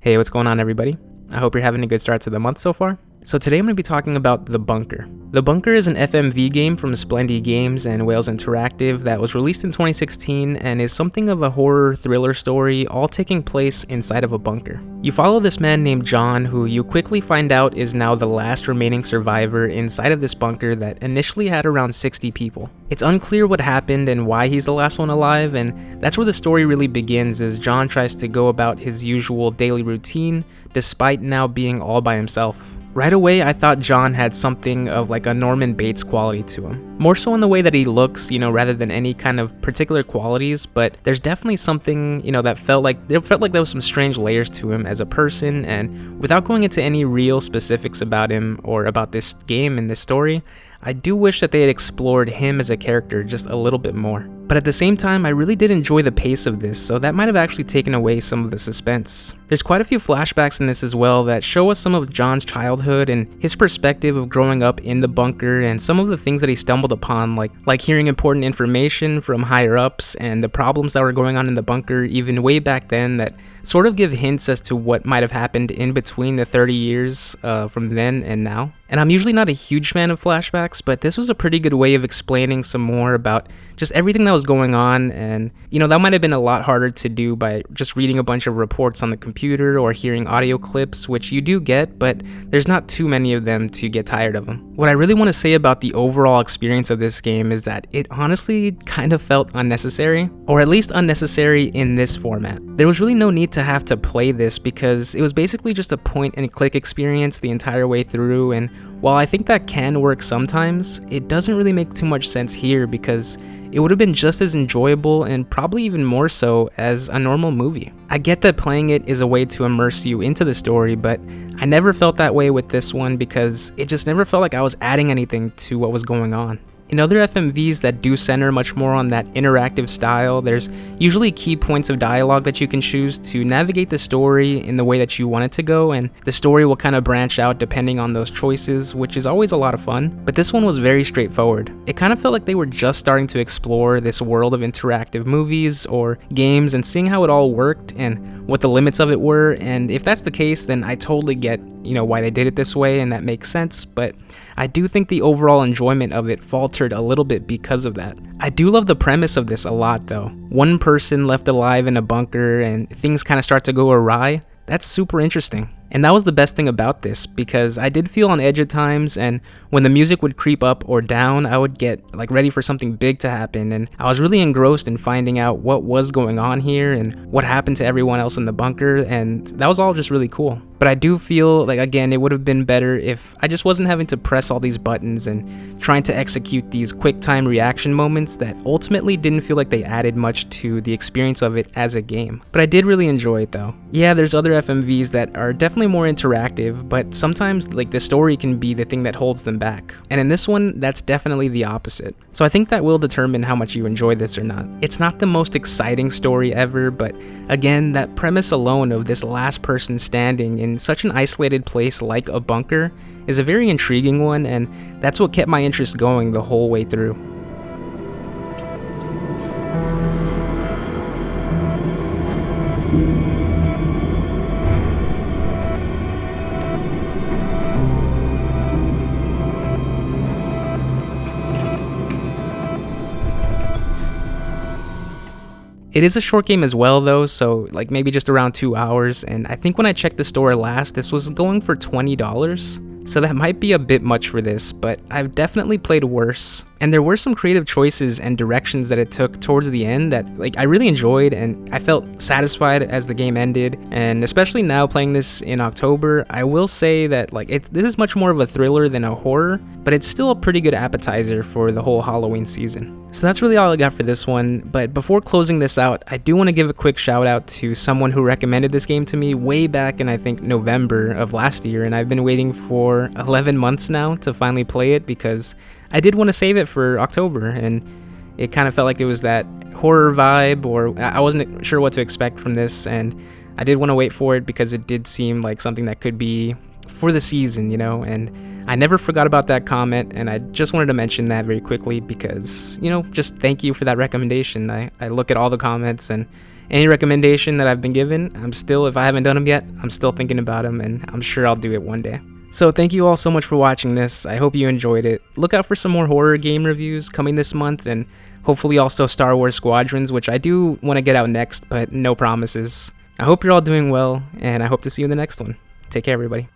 Hey, what's going on, everybody? I hope you're having a good start to the month so far. So today I'm going to be talking about The Bunker. The Bunker is an FMV game from Splendid Games and Wales Interactive that was released in 2016 and is something of a horror thriller story all taking place inside of a bunker. You follow this man named John, who you quickly find out is now the last remaining survivor inside of this bunker that initially had around 60 people. It's unclear what happened and why he's the last one alive, and that's where the story really begins as John tries to go about his usual daily routine despite now being all by himself. Right away, I thought John had something of like a Norman Bates quality to him. More so in the way that he looks, rather than any kind of particular qualities, but there's definitely something, that felt like there was some strange layers to him as a person, and without going into any real specifics about him or about this game and this story, I do wish that they had explored him as a character just a little bit more. But at the same time, I really did enjoy the pace of this, so that might have actually taken away some of the suspense. There's quite a few flashbacks in this as well that show us some of John's childhood and his perspective of growing up in the bunker and some of the things that he stumbled upon, like hearing important information from higher ups and the problems that were going on in the bunker even way back then that sort of give hints as to what might have happened in between the 30 years from then and now. And I'm usually not a huge fan of flashbacks, but this was a pretty good way of explaining some more about just everything that was going on, and that might have been a lot harder to do by just reading a bunch of reports on the computer or hearing audio clips, which you do get, but there's not too many of them to get tired of them. What I really want to say about the overall experience of this game is that it honestly kind of felt unnecessary, or at least unnecessary in this format. There was really no need to have to play this because it was basically just a point and click experience the entire way through, and while I think that can work sometimes, it doesn't really make too much sense here because it would have been just as enjoyable and probably even more so as a normal movie. I get that playing it is a way to immerse you into the story, but I never felt that way with this one because it just never felt like I was adding anything to what was going on. In other FMVs that do center much more on that interactive style, there's usually key points of dialogue that you can choose to navigate the story in the way that you want it to go, and the story will kind of branch out depending on those choices, which is always a lot of fun. But this one was very straightforward. It kind of felt like they were just starting to explore this world of interactive movies or games and seeing how it all worked and what the limits of it were, and if that's the case, then I totally get why they did it this way, and that makes sense, but I do think the overall enjoyment of it faltered a little bit because of that. I do love the premise of this a lot though. One person left alive in a bunker and things kind of start to go awry. That's super interesting. And that was the best thing about this, because I did feel on edge at times, and when the music would creep up or down, I would get ready for something big to happen, and I was really engrossed in finding out what was going on here and what happened to everyone else in the bunker, and that was all just really cool. But I do feel like, again, it would have been better if I just wasn't having to press all these buttons and trying to execute these quick time reaction moments that ultimately didn't feel like they added much to the experience of it as a game. But I did really enjoy it though. Yeah, there's other FMVs that are definitely more interactive, but sometimes the story can be the thing that holds them back. And in this one, that's definitely the opposite. So I think that will determine how much you enjoy this or not. It's not the most exciting story ever, but again, that premise alone of this last person standing in such an isolated place like a bunker is a very intriguing one, and that's what kept my interest going the whole way through. It is a short game as well though, so maybe just around 2 hours, and I think when I checked the store last, this was going for $20. So that might be a bit much for this, but I've definitely played worse. And there were some creative choices and directions that it took towards the end that I really enjoyed, and I felt satisfied as the game ended. And especially now playing this in October, I will say that this is much more of a thriller than a horror, but it's still a pretty good appetizer for the whole Halloween season. So that's really all I got for this one, but before closing this out, I do want to give a quick shout out to someone who recommended this game to me way back in I think November of last year, and I've been waiting for 11 months now to finally play it because I did want to save it for October, and it kind of felt like it was that horror vibe, or I wasn't sure what to expect from this, and I did want to wait for it because it did seem like something that could be for the season, and I never forgot about that comment, and I just wanted to mention that very quickly because, just thank you for that recommendation. I look at all the comments, and Any recommendation that I've been given, if I haven't done them yet, I'm still thinking about them, and I'm sure I'll do it one day. So thank you all so much for watching this. I hope you enjoyed it. Look out for some more horror game reviews coming this month, and hopefully also Star Wars Squadrons, which I do want to get out next, but no promises. I hope you're all doing well, and I hope to see you in the next one. Take care, everybody.